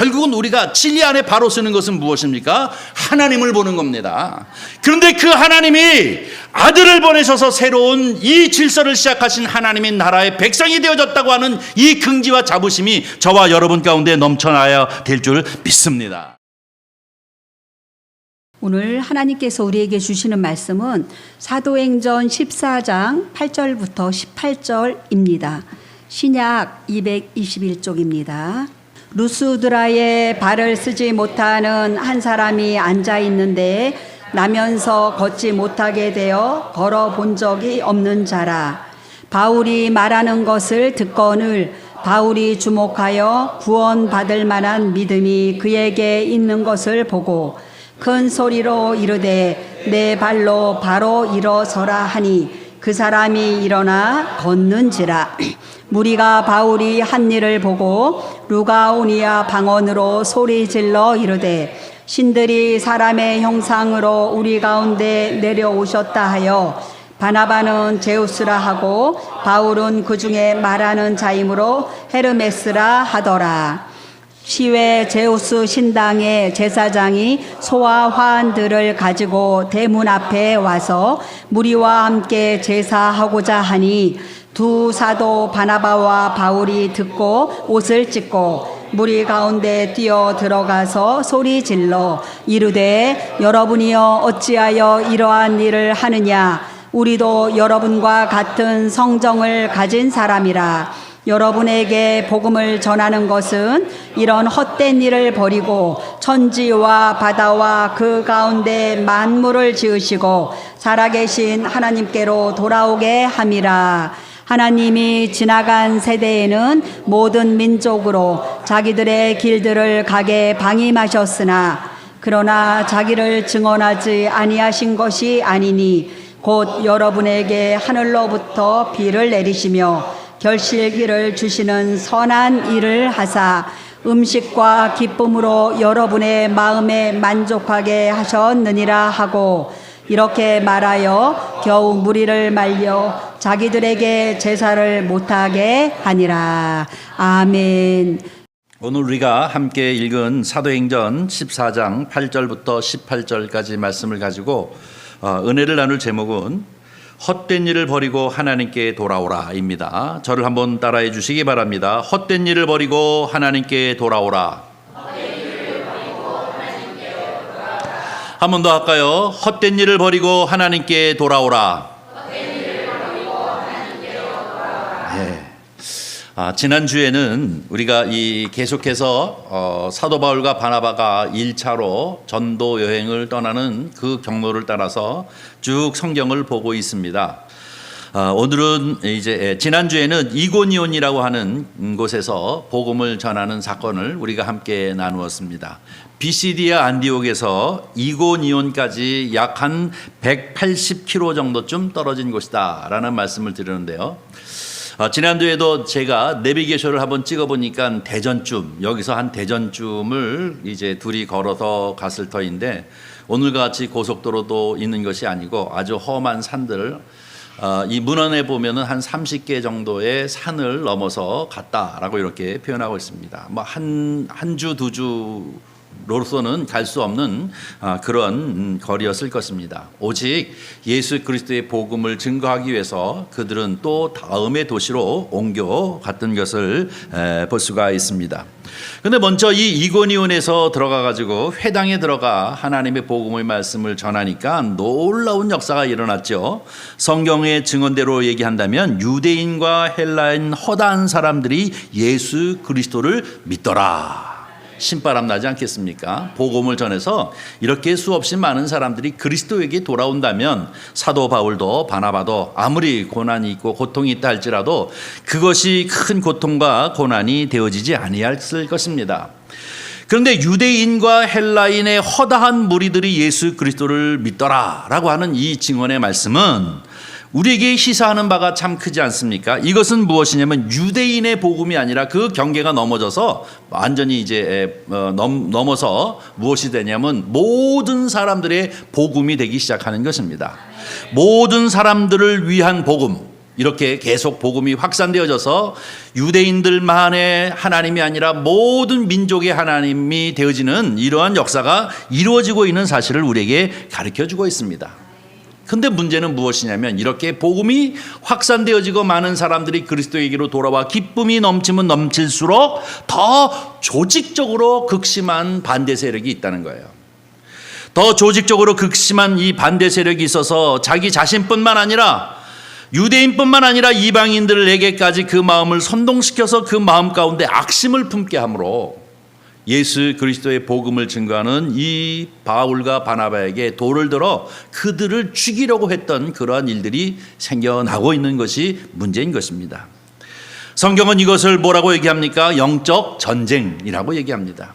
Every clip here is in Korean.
결국은 우리가 진리 안에 바로 서는 것은 무엇입니까? 하나님을 보는 겁니다. 그런데 그 하나님이 아들을 보내셔서 새로운 이 질서를 시작하신 하나님의 나라의 백성이 되어졌다고 하는 이 긍지와 자부심이 저와 여러분 가운데 넘쳐나야 될 줄 믿습니다. 오늘 하나님께서 우리에게 주시는 말씀은 사도행전 14장 8절부터 18절입니다. 신약 221쪽입니다. 루스드라에 발을 쓰지 못하는 한 사람이 앉아 있는데 나면서 걷지 못하게 되어 걸어본 적이 없는 자라. 바울이 말하는 것을 듣거늘 바울이 주목하여 구원받을 만한 믿음이 그에게 있는 것을 보고 큰 소리로 이르되 내 발로 바로 일어서라 하니 그 사람이 일어나 걷는지라. 무리가 바울이 한 일을 보고 루가오니아 방언으로 소리질러 이르되 신들이 사람의 형상으로 우리 가운데 내려오셨다 하여 바나바는 제우스라 하고 바울은 그 중에 말하는 자이므로 헤르메스라 하더라. 시외 제우스 신당의 제사장이 소와 화환들을 가지고 대문 앞에 와서 무리와 함께 제사하고자 하니 두 사도 바나바와 바울이 듣고 옷을 찢고 무리 가운데 뛰어 들어가서 소리 질러 이르되 여러분이여 어찌하여 이러한 일을 하느냐. 우리도 여러분과 같은 성정을 가진 사람이라. 여러분에게 복음을 전하는 것은 이런 헛된 일을 버리고 천지와 바다와 그 가운데 만물을 지으시고 살아계신 하나님께로 돌아오게 함이라. 하나님이 지나간 세대에는 모든 민족으로 자기들의 길들을 가게 방임하셨으나 그러나 자기를 증언하지 아니하신 것이 아니니 곧 여러분에게 하늘로부터 비를 내리시며 결실기를 주시는 선한 일을 하사 음식과 기쁨으로 여러분의 마음에 만족하게 하셨느니라 하고 이렇게 말하여 겨우 무리를 말려 자기들에게 제사를 못하게 하니라. 아멘. 오늘 우리가 함께 읽은 사도행전 14장 8절부터 18절까지 말씀을 가지고 은혜를 나눌 제목은 헛된 일을 버리고 하나님께 돌아오라입니다. 저를 한번 따라해 주시기 바랍니다. 헛된 일을 버리고 하나님께 돌아오라. 한 번 더 할까요? 헛된 일을 버리고 하나님께 돌아오라. 지난주에는 우리가 계속해서 사도 바울과 바나바가 1차로 전도 여행을 떠나는 그 경로를 따라서 쭉 성경을 보고 있습니다. 오늘은 이제 지난주에는 이고니온이라고 하는 곳에서 복음을 전하는 사건을 우리가 함께 나누었습니다. 비시디아 안디옥에서 이고니온까지 약 한 180km 정도쯤 떨어진 곳이다라는 말씀을 드리는데요. 지난주에도 제가 내비게이션을 한번 찍어보니까 대전쯤, 여기서 한 대전쯤을 이제 둘이 걸어서 갔을 터인데 오늘과 같이 고속도로도 있는 것이 아니고 아주 험한 산들, 이 문헌에 보면은 한 30개 정도의 산을 넘어서 갔다라고 이렇게 표현하고 있습니다. 뭐 한 주, 두 주로서는 갈 수 없는 그런 거리였을 것입니다. 오직 예수 그리스도의 복음을 증거하기 위해서 그들은 또 다음의 도시로 옮겨갔던 것을 볼 수가 있습니다. 그런데 먼저 이 이고니온에서 들어가 가지고 회당에 들어가 하나님의 복음의 말씀을 전하니까 놀라운 역사가 일어났죠. 성경의 증언대로 얘기한다면 유대인과 헬라인 허다한 사람들이 예수 그리스도를 믿더라. 신바람 나지 않겠습니까? 복음을 전해서 이렇게 수없이 많은 사람들이 그리스도에게 돌아온다면 사도 바울도 바나바도 아무리 고난이 있고 고통이 있다 할지라도 그것이 큰 고통과 고난이 되어지지 아니했을 것입니다. 그런데 유대인과 헬라인의 허다한 무리들이 예수 그리스도를 믿더라라고 하는 이 증언의 말씀은 우리에게 시사하는 바가 참 크지 않습니까? 이것은 무엇이냐면 유대인의 복음이 아니라 그 경계가 넘어져서 완전히 이제 넘어서 무엇이 되냐면 모든 사람들의 복음이 되기 시작하는 것입니다. 모든 사람들을 위한 복음. 이렇게 계속 복음이 확산되어져서 유대인들만의 하나님이 아니라 모든 민족의 하나님이 되어지는 이러한 역사가 이루어지고 있는 사실을 우리에게 가르쳐주고 있습니다. 근데 문제는 무엇이냐면 이렇게 복음이 확산되어지고 많은 사람들이 그리스도에게로 돌아와 기쁨이 넘치면 넘칠수록 더 조직적으로 극심한 반대 세력이 있다는 거예요. 더 조직적으로 극심한 이 반대 세력이 있어서 자기 자신뿐만 아니라 유대인뿐만 아니라 이방인들에게까지 그 마음을 선동시켜서 그 마음 가운데 악심을 품게 하므로 예수 그리스도의 복음을 증거하는 이 바울과 바나바에게 돌을 들어 그들을 죽이려고 했던 그러한 일들이 생겨나고 있는 것이 문제인 것입니다. 성경은 이것을 뭐라고 얘기합니까? 영적 전쟁이라고 얘기합니다.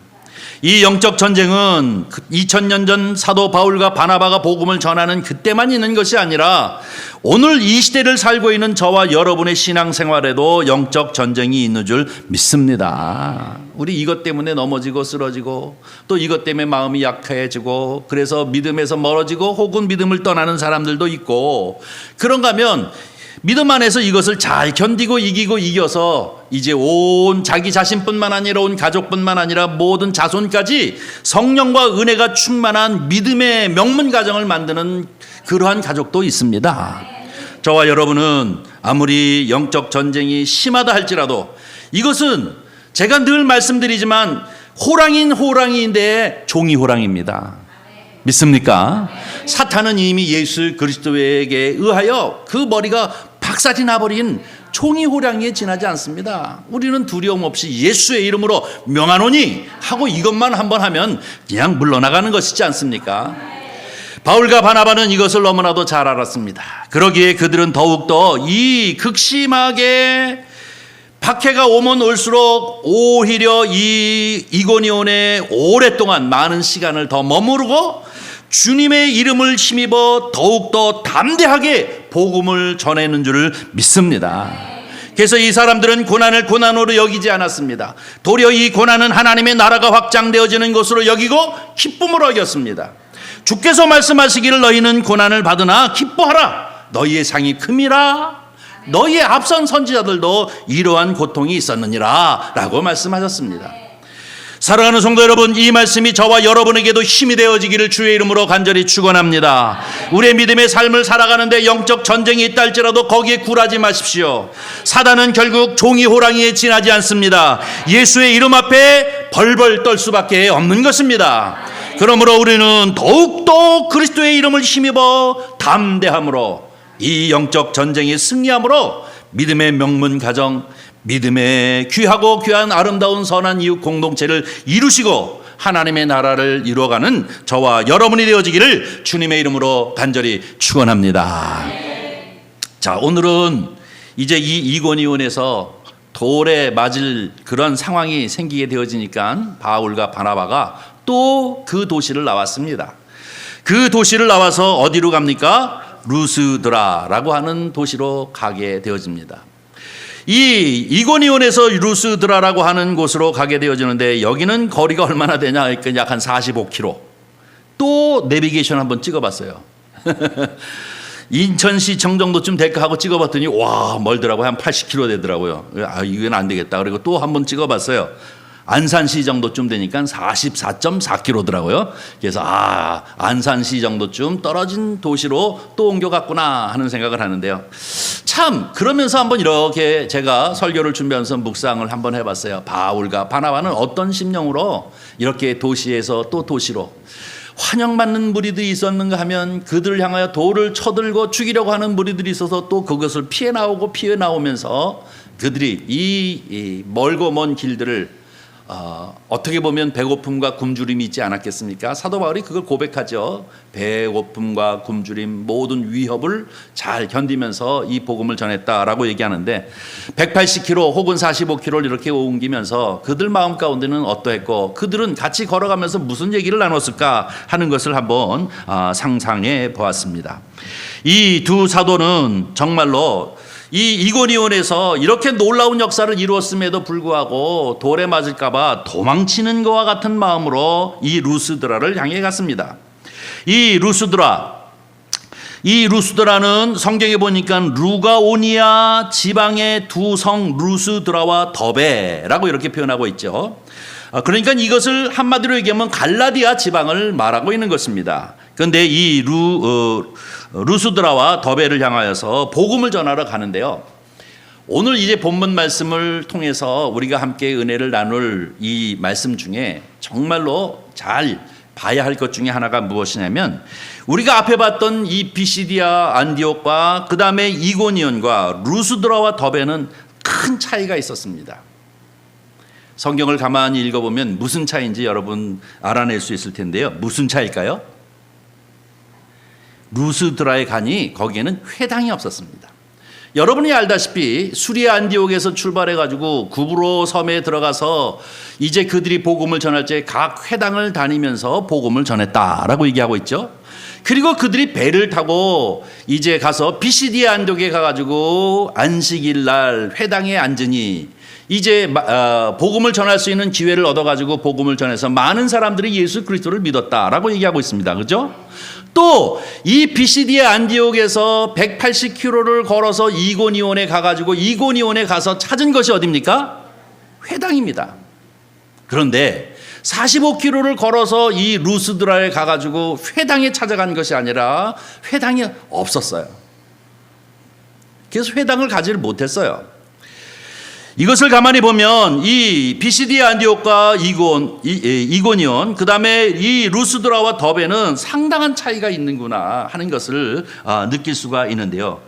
이 영적 전쟁은 2000년 전 사도 바울과 바나바가 복음을 전하는 그때만 있는 것이 아니라 오늘 이 시대를 살고 있는 저와 여러분의 신앙생활에도 영적 전쟁이 있는 줄 믿습니다. 우리 이것 때문에 넘어지고 쓰러지고 또 이것 때문에 마음이 약해지고 그래서 믿음에서 멀어지고 혹은 믿음을 떠나는 사람들도 있고, 그런가 하면 믿음 안에서 이것을 잘 견디고 이기고 이겨서 이제 온 자기 자신뿐만 아니라 온 가족뿐만 아니라 모든 자손까지 성령과 은혜가 충만한 믿음의 명문 가정을 만드는 그러한 가족도 있습니다. 저와 여러분은 아무리 영적 전쟁이 심하다 할지라도 이것은 제가 늘 말씀드리지만 호랑이인 호랑이인데 종이 호랑이입니다. 믿습니까? 사탄은 이미 예수 그리스도에게 의하여 그 머리가 박살이 나버린 종이 호랑이에 지나지 않습니다. 우리는 두려움 없이 예수의 이름으로 명하노니 하고 이것만 한번 하면 그냥 물러나가는 것이지 않습니까? 바울과 바나바는 이것을 너무나도 잘 알았습니다. 그러기에 그들은 더욱더 이 극심하게 박해가 오면 올수록 오히려 이 이고니온에 오랫동안 많은 시간을 더 머무르고 주님의 이름을 힘입어 더욱더 담대하게 복음을 전하는 줄을 믿습니다. 그래서 이 사람들은 고난을 고난으로 여기지 않았습니다. 도리어 이 고난은 하나님의 나라가 확장되어지는 것으로 여기고 기쁨으로 여겼습니다. 주께서 말씀하시기를 너희는 고난을 받으나 기뻐하라. 너희의 상이 큼이라. 너희의 앞선 선지자들도 이러한 고통이 있었느니라 라고 말씀하셨습니다. 사랑하는 성도 여러분, 이 말씀이 저와 여러분에게도 힘이 되어지기를 주의 이름으로 간절히 축원합니다. 우리의 믿음의 삶을 살아가는데 영적 전쟁이 있다 할지라도 거기에 굴하지 마십시오. 사단은 결국 종이 호랑이에 지나지 않습니다. 예수의 이름 앞에 벌벌 떨 수밖에 없는 것입니다. 그러므로 우리는 더욱더 그리스도의 이름을 힘입어 담대함으로 이 영적 전쟁에 승리함으로 믿음의 명문 가정, 믿음의 귀하고 귀한 아름다운 선한 이웃 공동체를 이루시고 하나님의 나라를 이루어가는 저와 여러분이 되어지기를 주님의 이름으로 간절히 축원합니다. 자, 오늘은 이제 이 이고니온에서 돌에 맞을 그런 상황이 생기게 되어지니까 바울과 바나바가 또 그 도시를 나왔습니다. 그 도시를 나와서 어디로 갑니까? 루스드라라고 하는 도시로 가게 되어집니다. 이 이고니온에서 루스드라라고 하는 곳으로 가게 되어지는데 여기는 거리가 얼마나 되냐? 약 한 45km. 또 내비게이션 한번 찍어봤어요. 인천시청 정도쯤 될까 하고 찍어봤더니 와, 멀더라고요. 한 80km 되더라고요. 아, 이건 안 되겠다. 그리고 또 한번 찍어봤어요. 안산시 정도쯤 되니까 44.4km더라고요. 그래서 안산시 정도쯤 떨어진 도시로 또 옮겨갔구나 하는 생각을 하는데요. 참 그러면서 한번 이렇게 제가 설교를 준비하면서 묵상을 한번 해봤어요. 바울과 바나바는 어떤 심령으로 이렇게 도시에서 또 도시로 환영받는 무리들이 있었는가 하면 그들을 향하여 돌을 쳐들고 죽이려고 하는 무리들이 있어서 또 그것을 피해 나오면서 그들이 이 멀고 먼 길들을 어떻게 보면 배고픔과 굶주림이 있지 않았겠습니까? 사도 바울이 그걸 고백하죠. 배고픔과 굶주림 모든 위협을 잘 견디면서 이 복음을 전했다라고 얘기하는데 180km 혹은 45km를 이렇게 옮기면서 그들 마음 가운데는 어떠했고 그들은 같이 걸어가면서 무슨 얘기를 나눴을까 하는 것을 한번 상상해 보았습니다. 이 두 사도는 정말로 이 이고니온에서 이렇게 놀라운 역사를 이루었음에도 불구하고 돌에 맞을까봐 도망치는 것과 같은 마음으로 이 루스드라를 향해 갔습니다. 이 루스드라, 이 루스드라는 성경에 보니까 루가오니아 지방의 두 성 루스드라와 더베라고 이렇게 표현하고 있죠. 그러니까 이것을 한마디로 얘기하면 갈라디아 지방을 말하고 있는 것입니다. 그런데 이 루스드라와 더베를 향하여서 복음을 전하러 가는데요. 오늘 이제 본문 말씀을 통해서 우리가 함께 은혜를 나눌 이 말씀 중에 정말로 잘 봐야 할 것 중에 하나가 무엇이냐면 우리가 앞에 봤던 이 비시디아 안디옥과 그 다음에 이고니온과 루스드라와 더베는 큰 차이가 있었습니다. 성경을 가만히 읽어보면 무슨 차이인지 여러분 알아낼 수 있을 텐데요. 무슨 차이일까요? 루스드라에 가니 거기에는 회당이 없었습니다. 여러분이 알다시피 수리아 안디옥에서 출발해가지고 구브로 섬에 들어가서 이제 그들이 복음을 전할 때 각 회당을 다니면서 복음을 전했다라고 얘기하고 있죠. 그리고 그들이 배를 타고 이제 가서 비시디아 안디옥에 가가지고 안식일 날 회당에 앉으니 이제 복음을 전할 수 있는 기회를 얻어가지고 복음을 전해서 많은 사람들이 예수 그리스도를 믿었다라고 얘기하고 있습니다. 그렇죠? 또 이 비시디아 안디옥에서 180km를 걸어서 이고니온에 가가지고 이고니온에 가서 찾은 것이 어디입니까? 회당입니다. 그런데 45km를 걸어서 이 루스드라에 가가지고 회당에 찾아간 것이 아니라 회당이 없었어요. 그래서 회당을 가지를 못했어요. 이것을 가만히 보면 이 비시디아 안디옥과 이고니온 그 다음에 이 루스드라와 더베는 상당한 차이가 있는구나 하는 것을 느낄 수가 있는데요.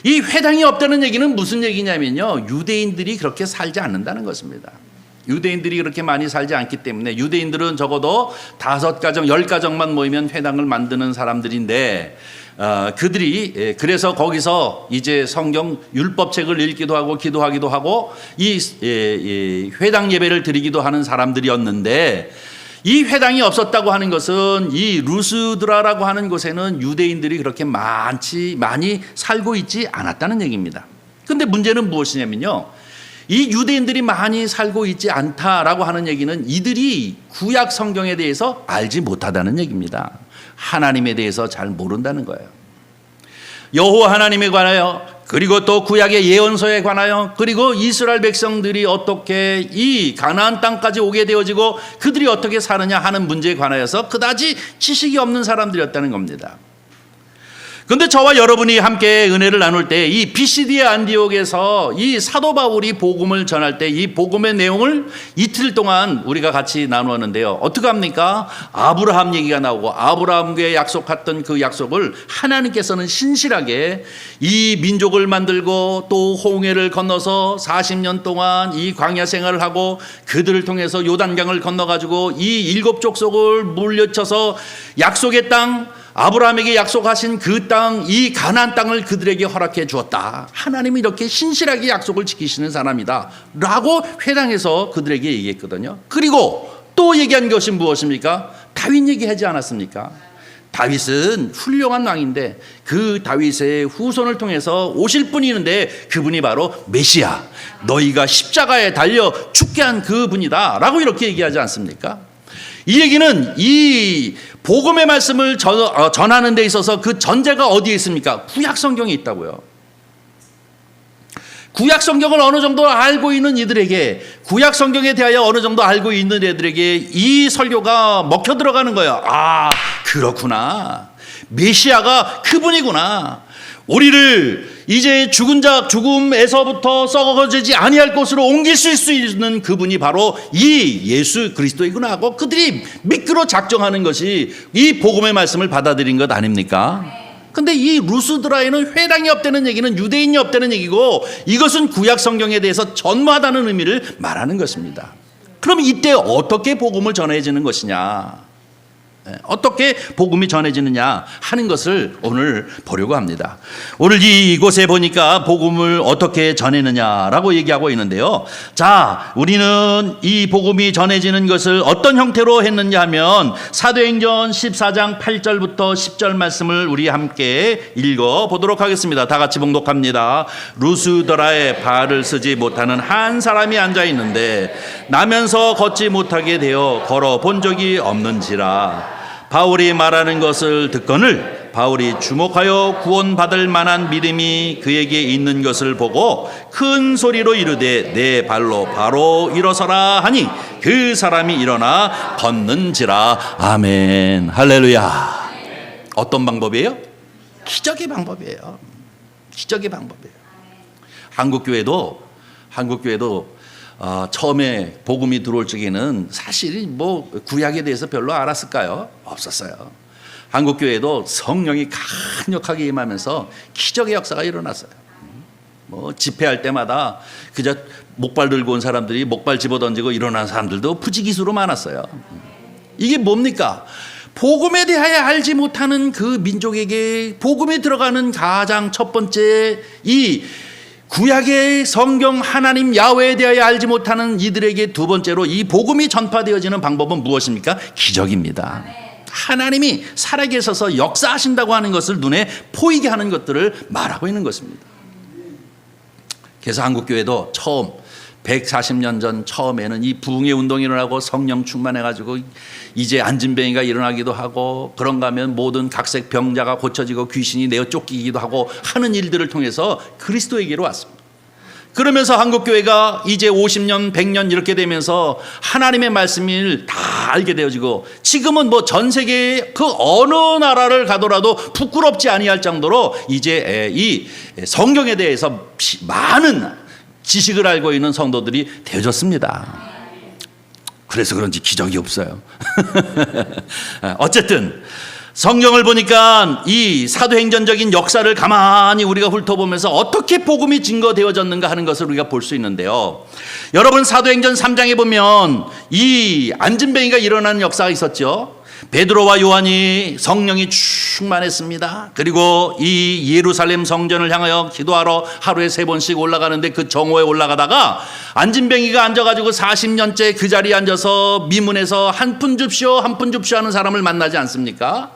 이 회당이 없다는 얘기는 무슨 얘기냐면요, 유대인들이 그렇게 살지 않는다는 것입니다. 유대인들이 그렇게 많이 살지 않기 때문에 유대인들은 적어도 5가정 10가정만 모이면 회당을 만드는 사람들인데 그들이 그래서 거기서 이제 성경 율법책을 읽기도 하고 기도하기도 하고 이 회당 예배를 드리기도 하는 사람들이었는데 이 회당이 없었다고 하는 것은 이 루스드라라고 하는 곳에는 유대인들이 그렇게 많이 살고 있지 않았다는 얘기입니다. 그런데 문제는 무엇이냐면요, 이 유대인들이 많이 살고 있지 않다라고 하는 얘기는 이들이 구약 성경에 대해서 알지 못하다는 얘기입니다. 하나님에 대해서 잘 모른다는 거예요. 여호와 하나님에 관하여, 그리고 또 구약의 예언서에 관하여, 그리고 이스라엘 백성들이 어떻게 이 가나안 땅까지 오게 되어지고 그들이 어떻게 사느냐 하는 문제에 관하여서 그다지 지식이 없는 사람들이었다는 겁니다. 그런데 저와 여러분이 함께 은혜를 나눌 때 이 비시디아 안디옥에서 이 사도 바울이 복음을 전할 때 이 복음의 내용을 이틀 동안 우리가 같이 나누었는데요. 어떻게 합니까? 아브라함 얘기가 나오고 아브라함께 약속했던 그 약속을 하나님께서는 신실하게 이 민족을 만들고 또 홍해를 건너서 40년 동안 이 광야 생활을 하고 그들을 통해서 요단강을 건너가지고 이 7족속을 물려쳐서 약속의 땅, 아브라함에게 약속하신 그 땅, 이 가나안 땅을 그들에게 허락해 주었다. 하나님이 이렇게 신실하게 약속을 지키시는 사람이다 라고 회당에서 그들에게 얘기했거든요. 그리고 또 얘기한 것이 무엇입니까? 다윗 얘기하지 않았습니까? 다윗은 훌륭한 왕인데 그 다윗의 후손을 통해서 오실 분이 있는데 그분이 바로 메시아, 너희가 십자가에 달려 죽게 한 그분이다 라고 이렇게 얘기하지 않습니까? 이 얘기는 이 복음의 말씀을 전하는 데 있어서 그 전제가 어디에 있습니까? 구약 성경에 있다고요. 구약 성경을 어느 정도 알고 있는 이들에게, 구약 성경에 대하여 어느 정도 알고 있는 애들에게 이 설교가 먹혀 들어가는 거예요. 아, 그렇구나. 메시아가 그분이구나. 우리를 이제 죽음에서부터 썩어지지 아니할 곳으로 옮길 수 있는 그분이 바로 이 예수 그리스도이구나 하고 그들이 믿기로 작정하는 것이 이 복음의 말씀을 받아들인 것 아닙니까? 근데 이 루스드라에는 회당이 없다는 얘기는 유대인이 없다는 얘기고 이것은 구약 성경에 대해서 전무하다는 의미를 말하는 것입니다. 그럼 이때 어떻게 복음을 전해지는 것이냐? 어떻게 복음이 전해지느냐 하는 것을 오늘 보려고 합니다. 오늘 이곳에 보니까 복음을 어떻게 전해느냐라고 얘기하고 있는데요. 자, 우리는 이 복음이 전해지는 것을 어떤 형태로 했느냐 하면 사도행전 14장 8절부터 10절 말씀을 우리 함께 읽어보도록 하겠습니다. 다 같이 봉독합니다. 루스드라에 발을 쓰지 못하는 한 사람이 앉아 있는데 나면서 걷지 못하게 되어 걸어본 적이 없는지라. 바울이 말하는 것을 듣거늘 바울이 주목하여 구원받을 만한 믿음이 그에게 있는 것을 보고 큰 소리로 이르되 내 발로 바로 일어서라 하니 그 사람이 일어나 걷는지라. 아멘. 할렐루야. 어떤 방법이에요? 기적의 방법이에요. 기적의 방법이에요. 한국교회도 처음에 복음이 들어올 적에는 사실 뭐 구약에 대해서 별로 알았을까요? 없었어요. 한국교회도 성령이 강력하게 임하면서 기적의 역사가 일어났어요. 뭐 집회할 때마다 그저 목발 들고 온 사람들이 목발 집어던지고 일어난 사람들도 부지기수로 많았어요. 이게 뭡니까? 복음에 대하여 알지 못하는 그 민족에게 복음에 들어가는 가장 첫 번째 이 구약의 성경 하나님 야훼에 대하여 알지 못하는 이들에게 두 번째로 이 복음이 전파되어지는 방법은 무엇입니까? 기적입니다. 하나님이 살아계셔서 역사하신다고 하는 것을 눈에 보이게 하는 것들을 말하고 있는 것입니다. 그래서 한국교회도 처음 140년 전 처음에는 이 부흥의 운동이 일어나고 성령 충만해가지고 이제 안진뱅이가 일어나기도 하고 그런가 하면 모든 각색 병자가 고쳐지고 귀신이 내어 쫓기기도 하고 하는 일들을 통해서 그리스도에게로 왔습니다. 그러면서 한국교회가 이제 50년, 100년 이렇게 되면서 하나님의 말씀을 다 알게 되어지고 지금은 뭐 전 세계 그 어느 나라를 가더라도 부끄럽지 아니할 정도로 이제 이 성경에 대해서 많은 지식을 알고 있는 성도들이 되어졌습니다. 그래서 그런지 기적이 없어요. 어쨌든 성경을 보니까 이 사도행전적인 역사를 가만히 우리가 훑어보면서 어떻게 복음이 증거되어졌는가 하는 것을 우리가 볼 수 있는데요. 여러분 사도행전 3장에 보면 이 안진뱅이가 일어나는 역사가 있었죠. 베드로와 요한이 성령이 충만했습니다. 그리고 이 예루살렘 성전을 향하여 기도하러 하루에 3번씩 올라가는데 그 정오에 올라가다가 안진뱅이가 앉아가지고 40년째 그 자리에 앉아서 미문에서 한 푼 줍시오 한 푼 줍시오 하는 사람을 만나지 않습니까?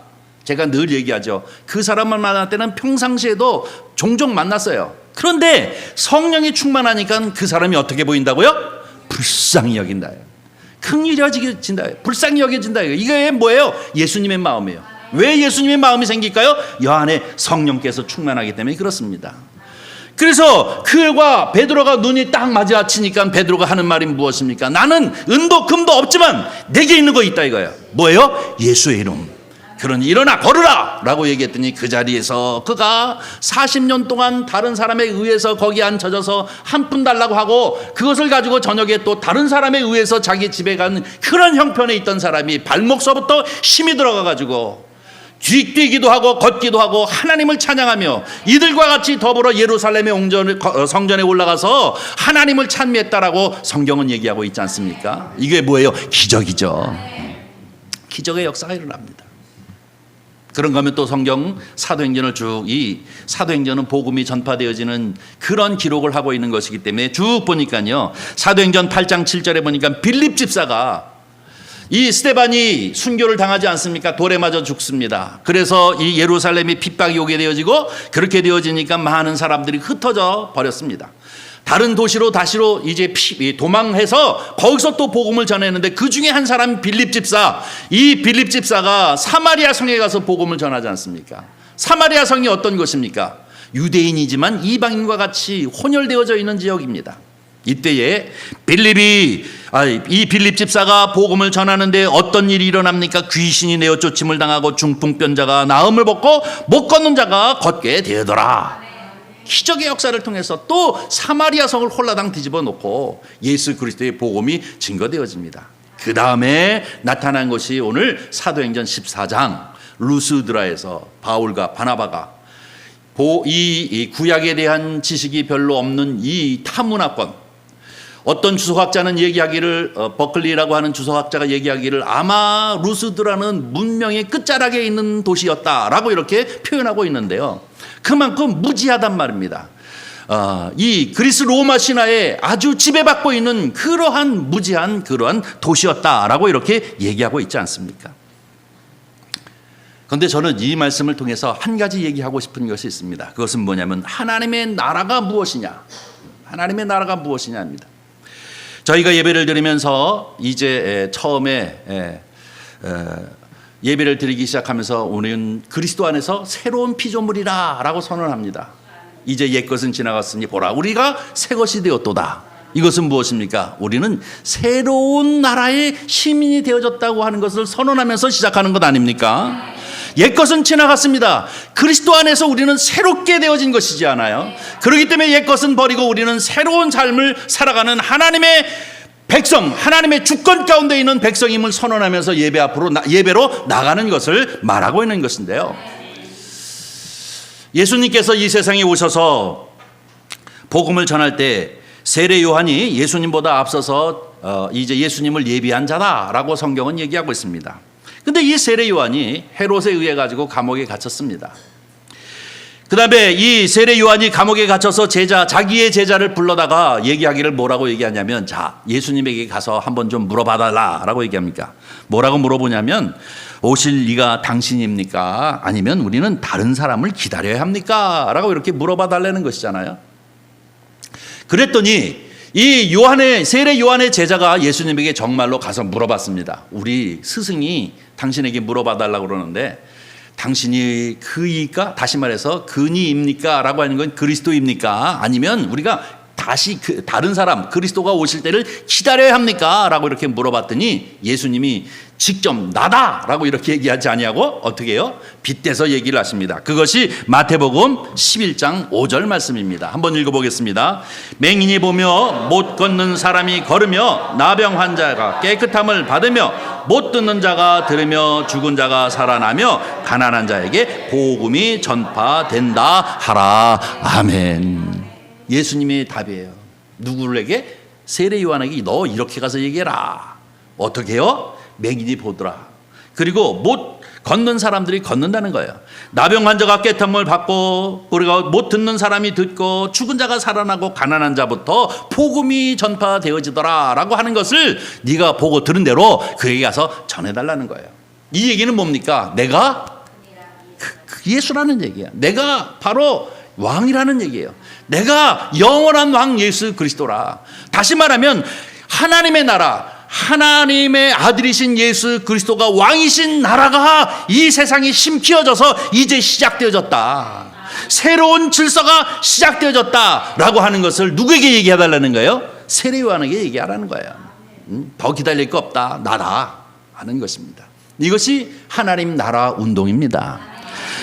제가 늘 얘기하죠. 그 사람을 만날 때는 평상시에도 종종 만났어요. 그런데 성령이 충만하니까 그 사람이 어떻게 보인다고요? 불쌍히 여긴다. 큰일이 여겨진다. 불쌍히 여겨진다. 이게 뭐예요? 예수님의 마음이에요. 왜 예수님의 마음이 생길까요? 여 안에 성령께서 충만하기 때문에 그렇습니다. 그래서 그와 베드로가 눈이 딱 마주치니까 베드로가 하는 말이 무엇입니까? 나는 은도 금도 없지만 내게 있는 거 있다 이거예요. 뭐예요? 예수의 이름. 그러니 일어나 걸으라 라고 얘기했더니 그 자리에서 그가 40년 동안 다른 사람에 의해서 거기 앉혀져서 한 푼 달라고 하고 그것을 가지고 저녁에 또 다른 사람에 의해서 자기 집에 간 그런 형편에 있던 사람이 발목서부터 힘이 들어가 가지고 뛰기도 하고 걷기도 하고 하나님을 찬양하며 이들과 같이 더불어 예루살렘의 성전에 올라가서 하나님을 찬미했다라고 성경은 얘기하고 있지 않습니까? 이게 뭐예요? 기적이죠. 기적의 역사가 일어납니다. 그런가 하면 또 성경 사도행전을 이 사도행전은 복음이 전파되어지는 그런 기록을 하고 있는 것이기 때문에 쭉 보니까요. 사도행전 8장 7절에 보니까 빌립 집사가 이 스데반이 순교를 당하지 않습니까? 돌에 맞아 죽습니다. 그래서 이 예루살렘이 핍박이 오게 되어지고 그렇게 되어지니까 많은 사람들이 흩어져 버렸습니다. 다른 도시로 다시로 이제 도망해서 거기서 또 복음을 전했는데 그 중에 한 사람이 빌립 집사. 이 빌립 집사가 사마리아 성에 가서 복음을 전하지 않습니까? 사마리아 성이 어떤 곳입니까? 유대인이지만 이방인과 같이 혼혈되어져 있는 지역입니다. 이때에 이 빌립 집사가 복음을 전하는데 어떤 일이 일어납니까? 귀신이 내어 쫓임을 당하고 중풍병자가 나음을 벗고 못 걷는 자가 걷게 되더라. 기적의 역사를 통해서 또 사마리아 성을 홀라당 뒤집어 놓고 예수 그리스도의 복음이 증거되어집니다. 그 다음에 나타난 것이 오늘 사도행전 14장 루스드라에서 바울과 바나바가 이 구약에 대한 지식이 별로 없는 이 타문화권, 어떤 주석학자는 얘기하기를 버클리라고 하는 주석학자가 얘기하기를 아마 루스드라는 문명의 끝자락에 있는 도시였다라고 이렇게 표현하고 있는데요. 그만큼 무지하단 말입니다. 이 그리스 로마 신화에 아주 지배받고 있는 그러한 무지한 그러한 도시였다라고 이렇게 얘기하고 있지 않습니까? 그런데 저는 이 말씀을 통해서 한 가지 얘기하고 싶은 것이 있습니다. 그것은 뭐냐면 하나님의 나라가 무엇이냐? 하나님의 나라가 무엇이냐입니다. 저희가 예배를 드리면서 이제 처음에 예배를 드리기 시작하면서 우리는 그리스도 안에서 새로운 피조물이라 라고 선언합니다. 이제 옛것은 지나갔으니 보라 우리가 새것이 되었도다. 이것은 무엇입니까? 우리는 새로운 나라의 시민이 되어졌다고 하는 것을 선언하면서 시작하는 것 아닙니까? 옛것은 지나갔습니다. 그리스도 안에서 우리는 새롭게 되어진 것이지 않아요? 그렇기 때문에 옛것은 버리고 우리는 새로운 삶을 살아가는 하나님의 백성, 하나님의 주권 가운데 있는 백성임을 선언하면서 예배로 나가는 것을 말하고 있는 것인데요. 예수님께서 이 세상에 오셔서 복음을 전할 때 세례 요한이 예수님보다 앞서서 이제 예수님을 예비한 자다라고 성경은 얘기하고 있습니다. 근데 이 세례 요한이 헤롯에 의해 가지고 감옥에 갇혔습니다. 그 다음에 이 세례 요한이 감옥에 갇혀서 자기의 제자를 불러다가 얘기하기를 뭐라고 얘기하냐면, 자, 예수님에게 가서 한번 좀 물어봐달라라고 얘기합니까? 뭐라고 물어보냐면, 오실 이가 당신입니까? 아니면 우리는 다른 사람을 기다려야 합니까? 라고 이렇게 물어봐달라는 것이잖아요. 그랬더니 이 세례 요한의 제자가 예수님에게 정말로 가서 물어봤습니다. 우리 스승이 당신에게 물어봐달라고 그러는데, 당신이 그이까? 다시 말해서 그니입니까? 라고 하는 건 그리스도입니까? 아니면 우리가 다시 다른 사람 그리스도가 오실 때를 기다려야 합니까? 라고 이렇게 물어봤더니 예수님이 직접 나다! 라고 이렇게 얘기하지 아니하고 어떻게 해요? 빗대서 얘기를 하십니다. 그것이 마태복음 11장 5절 말씀입니다. 한번 읽어보겠습니다. 맹인이 보며 못 걷는 사람이 걸으며 나병 환자가 깨끗함을 받으며 못 듣는 자가 들으며 죽은 자가 살아나며 가난한 자에게 복음이 전파된다 하라. 아멘. 예수님의 답이에요. 누구에게? 세례 요한에게 너 이렇게 가서 얘기해라. 어떻게 해요? 맹인이 보더라. 그리고 못 걷는 사람들이 걷는다는 거예요. 나병 환자가 깨끗함을 받고 우리가 못 듣는 사람이 듣고 죽은 자가 살아나고 가난한 자부터 복음이 전파되어지더라 라고 하는 것을 네가 보고 들은 대로 그에게 가서 전해달라는 거예요. 이 얘기는 뭡니까? 내가 그 예수라는 얘기야. 내가 바로 왕이라는 얘기예요. 내가 영원한 왕 예수 그리스도라. 다시 말하면 하나님의 나라, 하나님의 아들이신 예수 그리스도가 왕이신 나라가 이 세상에 심키어져서 이제 시작되어졌다. 새로운 질서가 시작되어졌다라고 하는 것을 누구에게 얘기해달라는 거예요? 세례 요한에게 얘기하라는 거예요. 더 기다릴 거 없다. 나다 하는 것입니다. 이것이 하나님 나라 운동입니다.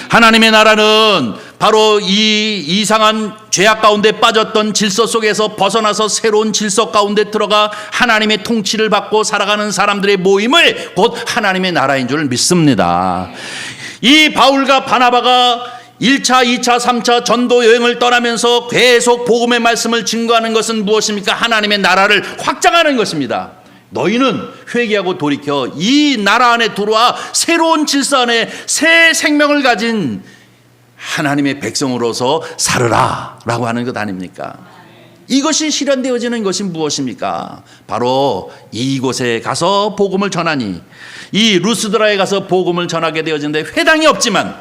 하나님의 나라는 바로 이 이상한 죄악 가운데 빠졌던 질서 속에서 벗어나서 새로운 질서 가운데 들어가 하나님의 통치를 받고 살아가는 사람들의 모임을 곧 하나님의 나라인 줄 믿습니다. 이 바울과 바나바가 1차, 2차, 3차 전도 여행을 떠나면서 계속 복음의 말씀을 증거하는 것은 무엇입니까? 하나님의 나라를 확장하는 것입니다. 너희는 회개하고 돌이켜 이 나라 안에 들어와 새로운 질서 안에 새 생명을 가진 하나님의 백성으로서 살으라 라고 하는 것 아닙니까? 이것이 실현되어지는 것이 무엇입니까? 바로 이곳에 가서 복음을 전하니, 이 루스드라에 가서 복음을 전하게 되어지는데 회당이 없지만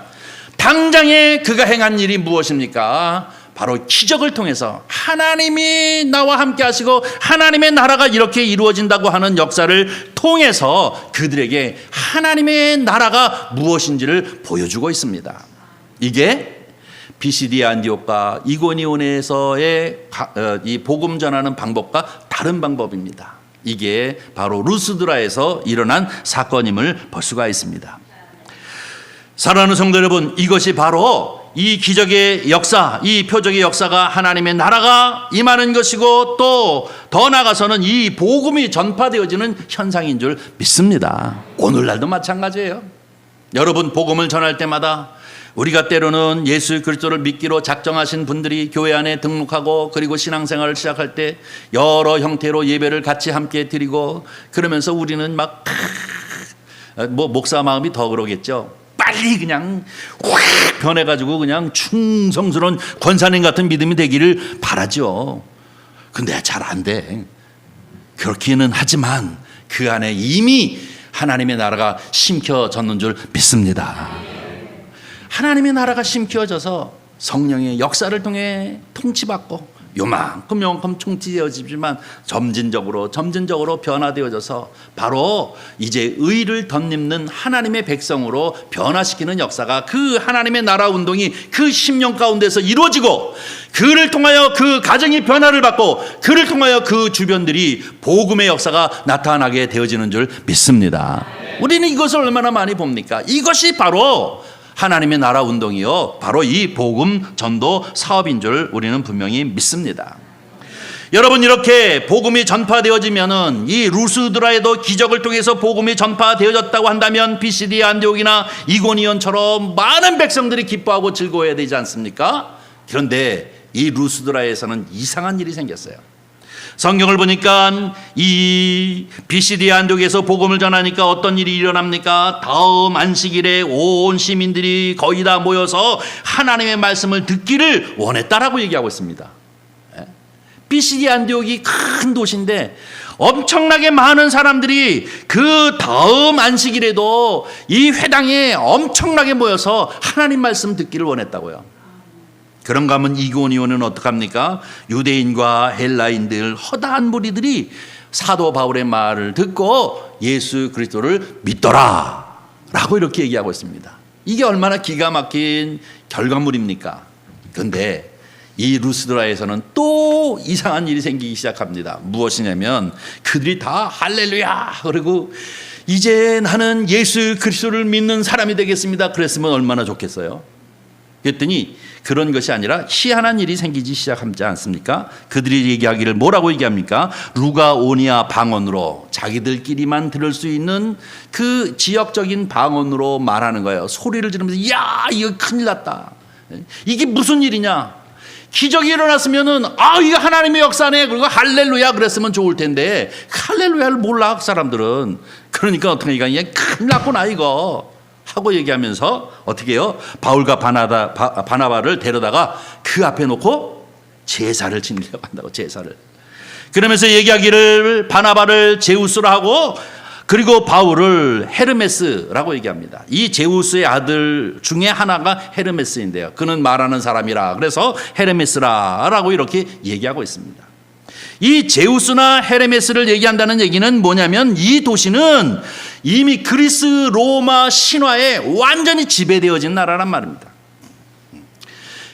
당장에 그가 행한 일이 무엇입니까? 바로 기적을 통해서 하나님이 나와 함께 하시고 하나님의 나라가 이렇게 이루어진다고 하는 역사를 통해서 그들에게 하나님의 나라가 무엇인지를 보여주고 있습니다. 이게 비시디아 안디옥과 이고니온에서의 이 복음 전하는 방법과 다른 방법입니다. 이게 바로 루스드라에서 일어난 사건임을 볼 수가 있습니다. 사랑하는 성도 여러분, 이것이 바로 이 기적의 역사, 이 표적의 역사가 하나님의 나라가 임하는 것이고 또 더 나아가서는 이 복음이 전파되어지는 현상인 줄 믿습니다. 오늘날도 마찬가지예요. 여러분, 복음을 전할 때마다 우리가 때로는 예수 그리스도를 믿기로 작정하신 분들이 교회 안에 등록하고 그리고 신앙생활을 시작할 때 여러 형태로 예배를 같이 함께 드리고 그러면서 우리는 막 목사 마음이 더 그러겠죠. 빨리 그냥 확 변해가지고 그냥 충성스러운 권사님 같은 믿음이 되기를 바라죠. 근데 잘 안 돼. 그렇기는 하지만 그 안에 이미 하나님의 나라가 심켜졌는 줄 믿습니다. 하나님의 나라가 심켜져서 성령의 역사를 통해 통치받고 요만큼 총치되어지지만 점진적으로 변화되어져서 바로 이제 의를 덧입는 하나님의 백성으로 변화시키는 역사가 그 하나님의 나라 운동이 그 10년 가운데서 이루어지고, 그를 통하여 그 가정이 변화를 받고, 그를 통하여 그 주변들이 복음의 역사가 나타나게 되어지는 줄 믿습니다. 우리는 이것을 얼마나 많이 봅니까? 이것이 바로 하나님의 나라 운동이요, 바로 이 복음 전도 사업인 줄 우리는 분명히 믿습니다. 여러분, 이렇게 복음이 전파되어지면은, 이 루스드라에도 기적을 통해서 복음이 전파되어졌다고 한다면 비시디 안디옥이나 이고니온처럼 많은 백성들이 기뻐하고 즐거워해야 되지 않습니까? 그런데 이 루스드라에서는 이상한 일이 생겼어요. 성경을 보니까 이 BCD 안독에서 복음을 전하니까 어떤 일이 일어납니까? 다음 안식일에 온 시민들이 거의 다 모여서 하나님의 말씀을 듣기를 원했다라고 얘기하고 있습니다. BCD 안독이 큰 도시인데 엄청나게 많은 사람들이 그 다음 안식일에도 이 회당에 엄청나게 모여서 하나님 말씀 듣기를 원했다고요. 그런가 하면 이고니온은 어떡합니까? 유대인과 헬라인들 허다한 무리들이 사도 바울의 말을 듣고 예수 그리스도를 믿더라 라고 이렇게 얘기하고 있습니다. 이게 얼마나 기가 막힌 결과물입니까? 그런데 이 루스드라에서는 또 이상한 일이 생기기 시작합니다. 무엇이냐면 그들이 다 할렐루야 그리고 이제 나는 예수 그리스도를 믿는 사람이 되겠습니다 그랬으면 얼마나 좋겠어요. 그랬더니 그런 것이 아니라 희한한 일이 생기기 시작하지 않습니까? 그들이 얘기하기를 뭐라고 얘기합니까? 루가오니아 방언으로, 자기들끼리만 들을 수 있는 그 지역적인 방언으로 말하는 거예요. 소리를 지르면서 야 이거 큰일 났다, 이게 무슨 일이냐, 기적이 일어났으면은 이거 하나님의 역사네 그리고 할렐루야 그랬으면 좋을 텐데 할렐루야를 몰라 사람들은. 그러니까 어떻게 이게 큰일 났구나 이거 하고 얘기하면서 어떻게 해요? 바울과 바나바를 데려다가 그 앞에 놓고 제사를 지내려고 한다고. 제사를. 그러면서 얘기하기를 바나바를 제우스라 하고 그리고 바울을 헤르메스라고 얘기합니다. 이 제우스의 아들 중에 하나가 헤르메스인데요, 그는 말하는 사람이라 그래서 헤르메스라라고 이렇게 얘기하고 있습니다. 이 제우스나 헤르메스를 얘기한다는 얘기는 뭐냐면 이 도시는 이미 그리스 로마 신화에 완전히 지배되어진 나라란 말입니다.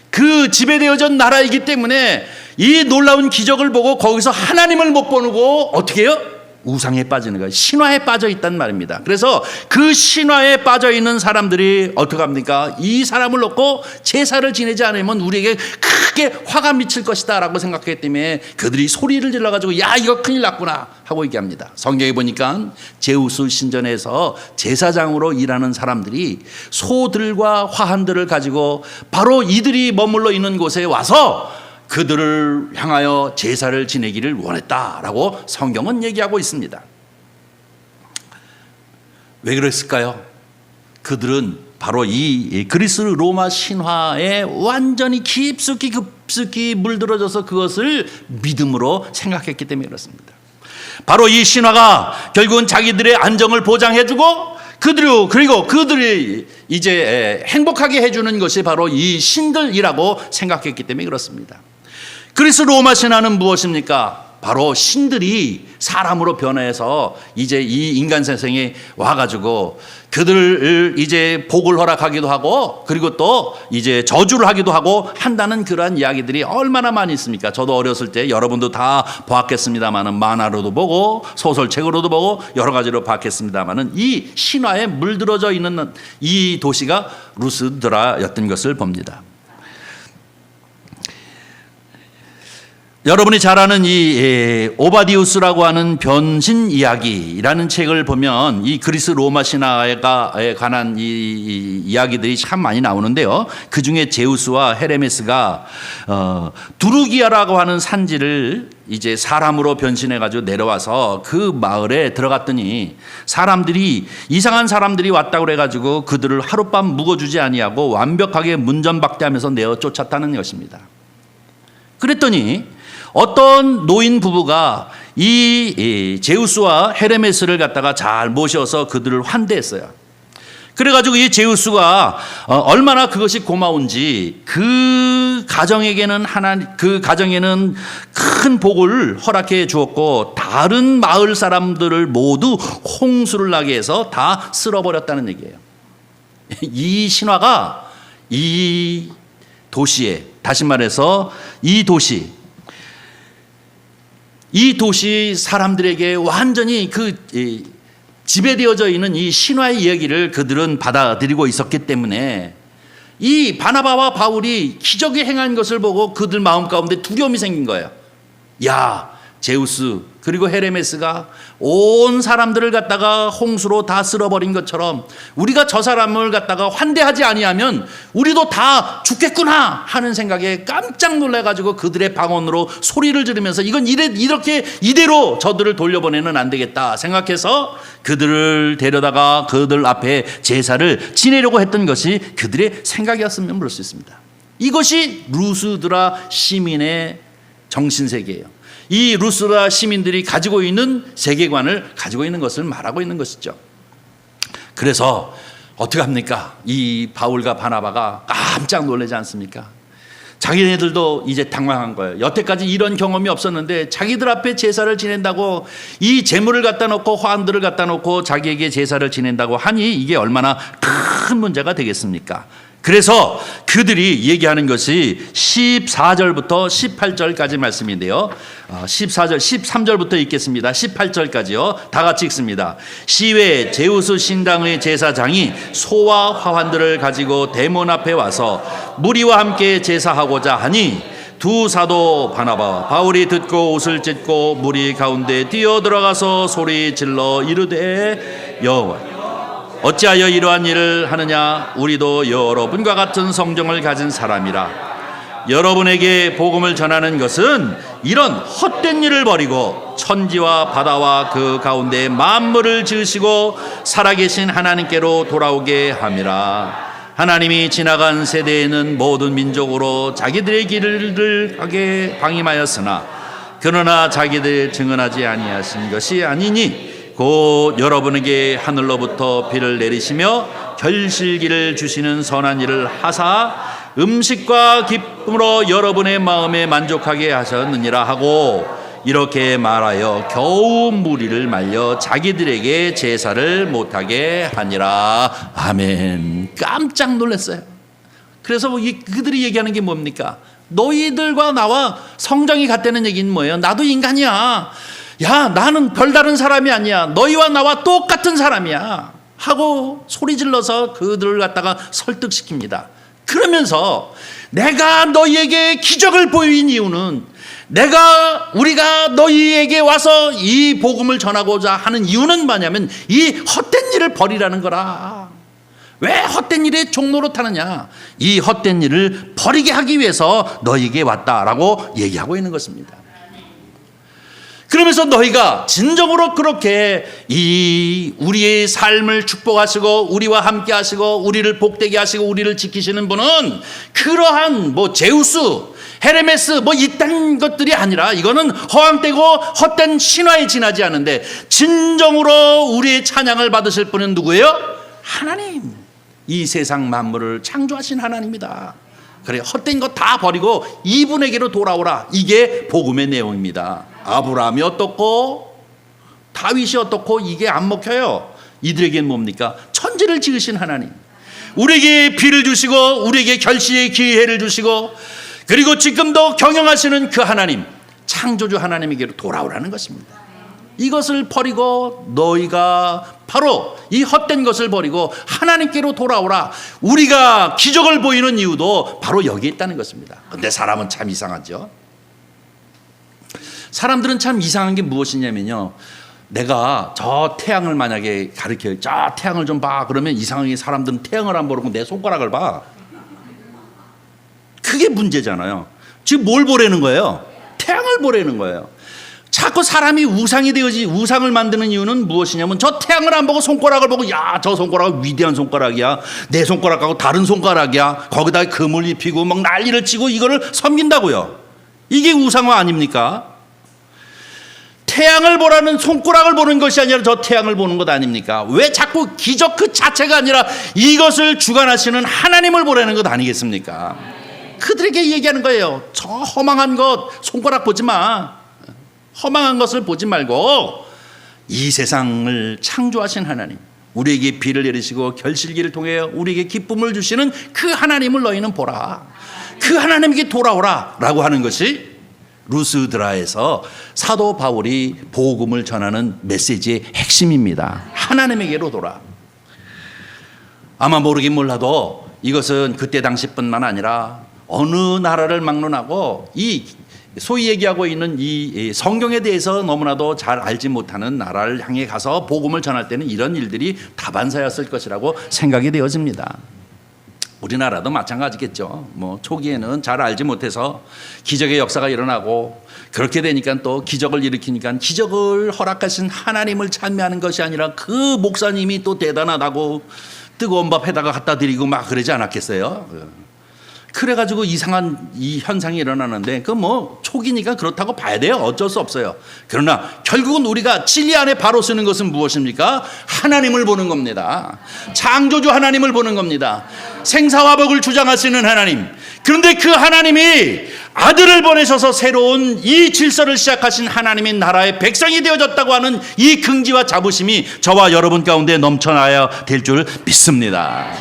그 지배되어진 나라이기 때문에 이 놀라운 기적을 보고 거기서 하나님을 못 보고 어떻게 해요? 우상에 빠지는 거예요. 신화에 빠져 있단 말입니다. 그래서 그 신화에 빠져 있는 사람들이 어떻게 합니까? 이 사람을 놓고 제사를 지내지 않으면 우리에게 크게 화가 미칠 것이다 라고 생각했기 때문에 그들이 소리를 질러가지고 야 이거 큰일 났구나 하고 얘기합니다. 성경에 보니까 제우스 신전에서 제사장으로 일하는 사람들이 소들과 화환들을 가지고 바로 이들이 머물러 있는 곳에 와서 그들을 향하여 제사를 지내기를 원했다라고 성경은 얘기하고 있습니다. 왜 그랬을까요? 그들은 바로 이 그리스 로마 신화에 완전히 깊숙이 물들어져서 그것을 믿음으로 생각했기 때문에 그렇습니다. 바로 이 신화가 결국은 자기들의 안정을 보장해주고 그리고 그들이 이제 행복하게 해주는 것이 바로 이 신들이라고 생각했기 때문에 그렇습니다. 그리스 로마 신화는 무엇입니까? 바로 신들이 사람으로 변해서 이제 이 인간 세상에 와가지고 그들을 이제 복을 허락하기도 하고 그리고 또 이제 저주를 하기도 하고 한다는 그러한 이야기들이 얼마나 많이 있습니까? 저도 어렸을 때 여러분도 다 보았겠습니다만은 만화로도 보고 소설책으로도 보고 여러 가지로 봤겠습니다만은 이 신화에 물들어져 있는 이 도시가 루스드라였던 것을 봅니다. 여러분이 잘 아는 이 오바디우스라고 하는 변신 이야기라는 책을 보면 이 그리스 로마 신화에 관한 이 이야기들이 참 많이 나오는데요. 그 중에 제우스와 헤르메스가 두루기아라고 하는 산지를 이제 사람으로 변신해가지고 내려와서 그 마을에 들어갔더니 이상한 사람들이 왔다고 그래가지고 그들을 하룻밤 묵어주지 아니하고 완벽하게 문전박대하면서 내어 쫓았다는 것입니다. 그랬더니 어떤 노인 부부가 이 제우스와 헤르메스를 갖다가 잘 모셔서 그들을 환대했어요. 그래가지고 이 제우스가 얼마나 그것이 고마운지 그 가정에게는 그 가정에는 큰 복을 허락해 주었고 다른 마을 사람들을 모두 홍수를 나게 해서 다 쓸어버렸다는 얘기예요. 이 신화가 이 도시에, 다시 말해서 이 도시 사람들에게 완전히 지배되어져 있는 이 신화의 이야기를 그들은 받아들이고 있었기 때문에 이 바나바와 바울이 기적이 행한 것을 보고 그들 마음 가운데 두려움이 생긴 거예요. 야, 제우스 그리고 헤르메스가 온 사람들을 갖다가 홍수로 다 쓸어버린 것처럼 우리가 저 사람을 갖다가 환대하지 아니하면 우리도 다 죽겠구나 하는 생각에 깜짝 놀라가지고 그들의 방언으로 소리를 지르면서 이건 이렇게 이대로 저들을 돌려보내는 안 되겠다 생각해서 그들을 데려다가 그들 앞에 제사를 지내려고 했던 것이 그들의 생각이었으면 모를 수 있습니다. 이것이 루스드라 시민의 정신세계예요. 이 루스드라 시민들이 가지고 있는 세계관을 가지고 있는 것을 말하고 있는 것이죠. 그래서 어떻게 합니까? 이 바울과 바나바가 깜짝 놀라지 않습니까? 자기네들도 이제 당황한 거예요. 여태까지 이런 경험이 없었는데 자기들 앞에 제사를 지낸다고 이 재물을 갖다 놓고 화환들을 갖다 놓고 자기에게 제사를 지낸다고 하니 이게 얼마나 큰 문제가 되겠습니까? 그래서 그들이 얘기하는 것이 14절부터 18절까지 말씀인데요. 14절, 13절부터 읽겠습니다. 18절까지요. 다 같이 읽습니다. 시외 제우스 신당의 제사장이 소와 화환들을 가지고 대문 앞에 와서 무리와 함께 제사하고자 하니 두 사도 바나바 바울이 듣고 옷을 찢고 무리 가운데 뛰어들어가서 소리 질러 이르되 여호와 어찌하여 이러한 일을 하느냐? 우리도 여러분과 같은 성정을 가진 사람이라. 여러분에게 복음을 전하는 것은 이런 헛된 일을 버리고 천지와 바다와 그 가운데 만물을 지으시고 살아계신 하나님께로 돌아오게 함이라. 하나님이 지나간 세대에는 모든 민족으로 자기들의 길을 하게 방임하였으나 그러나 자기들 증언하지 아니하신 것이 아니니 곧 여러분에게 하늘로부터 비를 내리시며 결실기를 주시는 선한 일을 하사 음식과 기쁨으로 여러분의 마음에 만족하게 하셨느니라 하고 이렇게 말하여 겨우 무리를 말려 자기들에게 제사를 못하게 하니라. 아멘. 깜짝 놀랐어요. 그래서 그들이 얘기하는 게 뭡니까? 너희들과 나와 성정이 같다는 얘기는 뭐예요? 나도 인간이야. 야, 나는 별다른 사람이 아니야. 너희와 나와 똑같은 사람이야. 하고 소리 질러서 그들을 갖다가 설득시킵니다. 그러면서 내가 너희에게 기적을 보인 이유는 우리가 너희에게 와서 이 복음을 전하고자 하는 이유는 뭐냐면 이 헛된 일을 버리라는 거라. 왜 헛된 일에 종로로 타느냐? 이 헛된 일을 버리게 하기 위해서 너희에게 왔다라고 얘기하고 있는 것입니다. 그러면서 너희가 진정으로 그렇게 우리의 삶을 축복하시고 우리와 함께 하시고 우리를 복되게 하시고 우리를 지키시는 분은 그러한 제우스, 헤르메스 이딴 것들이 아니라 이거는 허황되고 헛된 신화에 지나지 않은데 진정으로 우리의 찬양을 받으실 분은 누구예요? 하나님. 이 세상 만물을 창조하신 하나님이다. 그래, 헛된 거 다 버리고 이분에게로 돌아오라. 이게 복음의 내용입니다. 아브라함이 어떻고 다윗이 어떻고 이게 안 먹혀요. 이들에게는 뭡니까? 천지를 지으신 하나님, 우리에게 비를 주시고 우리에게 결실의 기회를 주시고 그리고 지금도 경영하시는 그 하나님, 창조주 하나님에게로 돌아오라는 것입니다. 이것을 버리고 너희가 바로 이 헛된 것을 버리고 하나님께로 돌아오라. 우리가 기적을 보이는 이유도 바로 여기에 있다는 것입니다. 근데 사람은 참 이상하죠. 사람들은 참 이상한 게 무엇이냐면요, 내가 저 태양을 만약에 가르쳐요. 저 태양을 좀 봐. 그러면 이상하게 사람들은 태양을 안 보고 내 손가락을 봐. 그게 문제잖아요. 지금 뭘 보라는 거예요? 태양을 보라는 거예요. 자꾸 사람이 우상을 만드는 이유는 무엇이냐면 저 태양을 안 보고 손가락을 보고 야, 저 손가락은 위대한 손가락이야. 내 손가락하고 다른 손가락이야. 거기다 금을 입히고 막 난리를 치고 이거를 섬긴다고요. 이게 우상화 아닙니까? 태양을 보라는 손가락을 보는 것이 아니라 저 태양을 보는 것 아닙니까? 왜 자꾸 기적 그 자체가 아니라 이것을 주관하시는 하나님을 보라는 것 아니겠습니까? 그들에게 얘기하는 거예요. 저 허망한 것 손가락 보지 마. 허망한 것을 보지 말고 이 세상을 창조하신 하나님, 우리에게 비를 내리시고 결실기를 통해 우리에게 기쁨을 주시는 그 하나님을 너희는 보라. 그 하나님께 돌아오라 라고 하는 것이 루스드라에서 사도 바울이 복음을 전하는 메시지의 핵심입니다. 하나님에게로 돌아. 아마 모르긴 몰라도 이것은 그때 당시뿐만 아니라 어느 나라를 막론하고 이 소위 얘기하고 있는 이 성경에 대해서 너무나도 잘 알지 못하는 나라를 향해 가서 복음을 전할 때는 이런 일들이 다반사였을 것이라고 생각이 되어집니다. 우리나라도 마찬가지겠죠. 뭐 초기에는 잘 알지 못해서 기적의 역사가 일어나고 그렇게 되니까 또 기적을 일으키니까 기적을 허락하신 하나님을 찬미하는 것이 아니라 그 목사님이 또 대단하다고 뜨거운 밥 해다가 갖다 드리고 막 그러지 않았겠어요? 그래가지고 이상한 이 현상이 일어나는데 그 뭐 초기니까 그렇다고 봐야 돼요. 어쩔 수 없어요. 그러나 결국은 우리가 진리 안에 바로 쓰는 것은 무엇입니까? 하나님을 보는 겁니다. 창조주 하나님을 보는 겁니다. 생사화복을 주장하시는 하나님. 그런데 그 하나님이 아들을 보내셔서 새로운 이 질서를 시작하신 하나님의 나라의 백성이 되어졌다고 하는 이 긍지와 자부심이 저와 여러분 가운데 넘쳐나야 될 줄 믿습니다.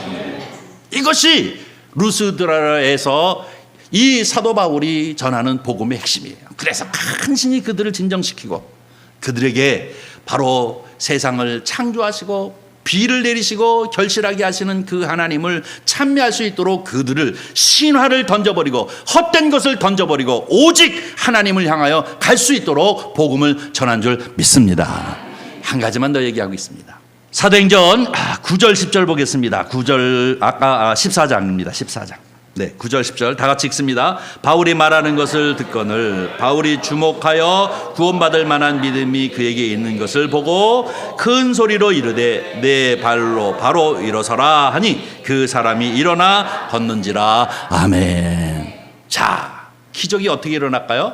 이것이 루스드라에서 이 사도 바울이 전하는 복음의 핵심이에요. 그래서 간신히 그들을 진정시키고 그들에게 바로 세상을 창조하시고 비를 내리시고 결실하게 하시는 그 하나님을 찬미할 수 있도록 그들을 신화를 던져버리고 헛된 것을 던져버리고 오직 하나님을 향하여 갈 수 있도록 복음을 전한 줄 믿습니다. 한 가지만 더 얘기하고 있습니다. 사도행전 9절 10절 보겠습니다. 9절 아까 14장입니다. 14장. 네, 9절 10절 다 같이 읽습니다. 바울이 말하는 것을 듣거늘 바울이 주목하여 구원받을 만한 믿음이 그에게 있는 것을 보고 큰 소리로 이르되 내 발로 바로 일어서라 하니 그 사람이 일어나 걷는지라. 아멘. 자, 기적이 어떻게 일어날까요?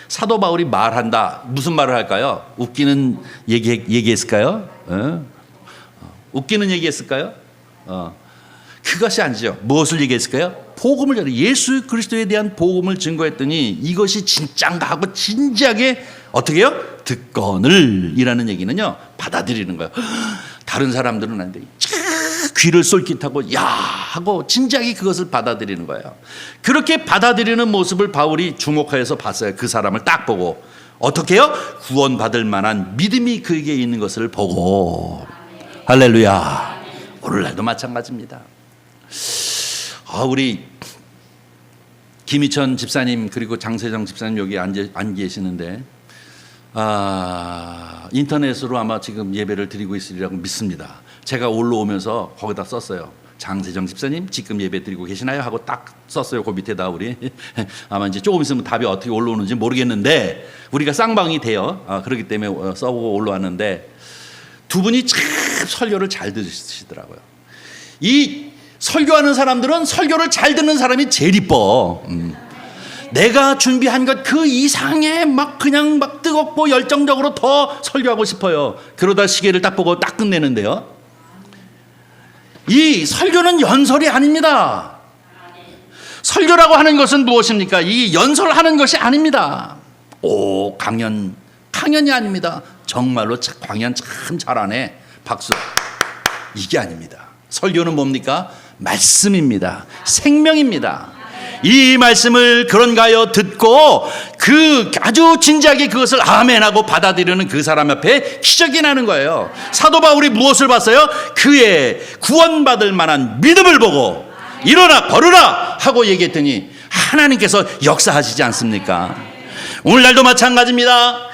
사도 바울이 말한다. 무슨 말을 할까요? 웃기는 얘기했을까요? 웃기는 얘기했을까요? 그것이 아니죠. 무엇을 얘기했을까요? 복음을 전해 예수 그리스도에 대한 복음을 증거했더니 이것이 진짠가 하고 진지하게 어떻게 해요? 듣거늘이라는 얘기는요 받아들이는 거예요. 다른 사람들은 안 돼. 귀를 쏠깃하고 야 하고 진지하게 그것을 받아들이는 거예요. 그렇게 받아들이는 모습을 바울이 주목하여서 봤어요. 그 사람을 딱 보고 어떻게 해요? 구원받을 만한 믿음이 그에게 있는 것을 보고. 할렐루야. 오늘날도 마찬가지입니다. 우리 김희천 집사님 그리고 장세정 집사님 여기 안 계시는데 인터넷으로 아마 지금 예배를 드리고 있으리라고 믿습니다. 제가 올라오면서 거기다 썼어요. 장세정 집사님 지금 예배 드리고 계시나요? 하고 딱 썼어요. 그 밑에다 우리 아마 이제 조금 있으면 답이 어떻게 올라오는지 모르겠는데 우리가 쌍방이 돼요. 그렇기 때문에 써보고 올라왔는데 두 분이 참 설교를 잘 들으시더라고요. 이 설교하는 사람들은 설교를 잘 듣는 사람이 제일 이뻐. 내가 준비한 것 그 이상에 막 그냥 막 뜨겁고 열정적으로 더 설교하고 싶어요. 그러다 시계를 딱 보고 딱 끝내는데요. 이 설교는 연설이 아닙니다. 설교라고 하는 것은 무엇입니까? 이 연설하는 것이 아닙니다. 강연이 아닙니다. 정말로 강연 참 잘하네. 박수. 이게 아닙니다. 설교는 뭡니까? 말씀입니다. 생명입니다. 이 말씀을 그런가요 듣고 그 아주 진지하게 그것을 아멘하고 받아들이는 그 사람 앞에 기적이 나는 거예요. 사도 바울이 무엇을 봤어요? 그의 구원받을 만한 믿음을 보고 일어나 걸으라 하고 얘기했더니 하나님께서 역사하시지 않습니까? 오늘날도 마찬가지입니다.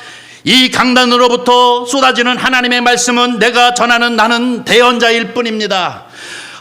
이 강단으로부터 쏟아지는 하나님의 말씀은 내가 전하는 나는 대언자일 뿐입니다.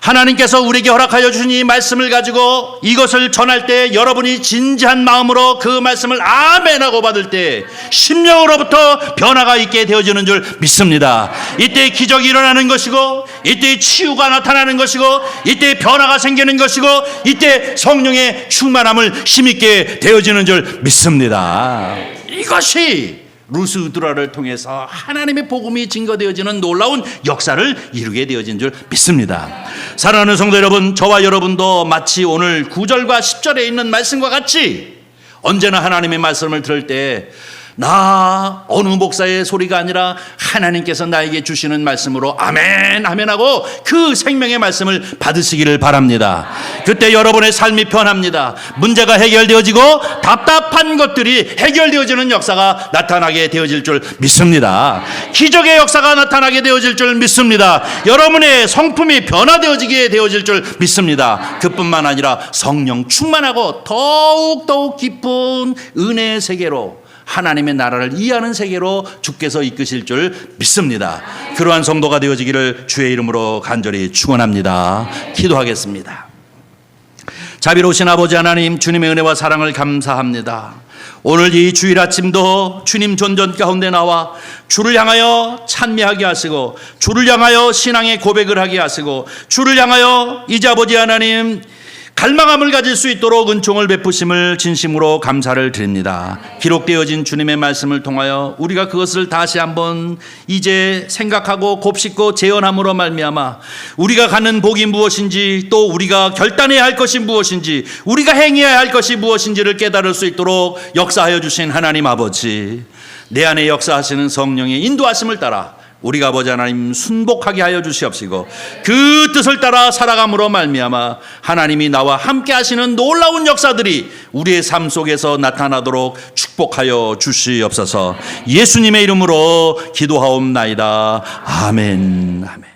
하나님께서 우리에게 허락하여 주신 이 말씀을 가지고 이것을 전할 때 여러분이 진지한 마음으로 그 말씀을 아멘하고 받을 때 심령으로부터 변화가 있게 되어지는 줄 믿습니다. 이때 기적이 일어나는 것이고 이때 치유가 나타나는 것이고 이때 변화가 생기는 것이고 이때 성령의 충만함을 힘있게 되어지는 줄 믿습니다. 이것이 루스드라를 통해서 하나님의 복음이 증거되어지는 놀라운 역사를 이루게 되어진 줄 믿습니다. 사랑하는 성도 여러분, 저와 여러분도 마치 오늘 9절과 10절에 있는 말씀과 같이 언제나 하나님의 말씀을 들을 때 나 어느 목사의 소리가 아니라 하나님께서 나에게 주시는 말씀으로 아멘 아멘 하고 그 생명의 말씀을 받으시기를 바랍니다. 그때 여러분의 삶이 변합니다. 문제가 해결되어지고 답답한 것들이 해결되어지는 역사가 나타나게 되어질 줄 믿습니다. 기적의 역사가 나타나게 되어질 줄 믿습니다. 여러분의 성품이 변화되어지게 되어질 줄 믿습니다. 그뿐만 아니라 성령 충만하고 더욱 깊은 은혜의 세계로 하나님의 나라를 이해하는 세계로 주께서 이끄실 줄 믿습니다. 그러한 성도가 되어지기를 주의 이름으로 간절히 축원합니다. 기도하겠습니다. 자비로우신 아버지 하나님, 주님의 은혜와 사랑을 감사합니다. 오늘 이 주일 아침도 주님 존전 가운데 나와 주를 향하여 찬미하게 하시고 주를 향하여 신앙의 고백을 하게 하시고 주를 향하여 이제 아버지 하나님 갈망함을 가질 수 있도록 은총을 베푸심을 진심으로 감사를 드립니다. 기록되어진 주님의 말씀을 통하여 우리가 그것을 다시 한번 이제 생각하고 곱씹고 재현함으로 말미암아 우리가 갖는 복이 무엇인지, 또 우리가 결단해야 할 것이 무엇인지, 우리가 행해야 할 것이 무엇인지를 깨달을 수 있도록 역사하여 주신 하나님 아버지, 내 안에 역사하시는 성령의 인도하심을 따라 우리가 아버지 하나님 순복하게 하여 주시옵시고 그 뜻을 따라 살아감으로 말미암아 하나님이 나와 함께 하시는 놀라운 역사들이 우리의 삶 속에서 나타나도록 축복하여 주시옵소서. 예수님의 이름으로 기도하옵나이다. 아멘. 아멘.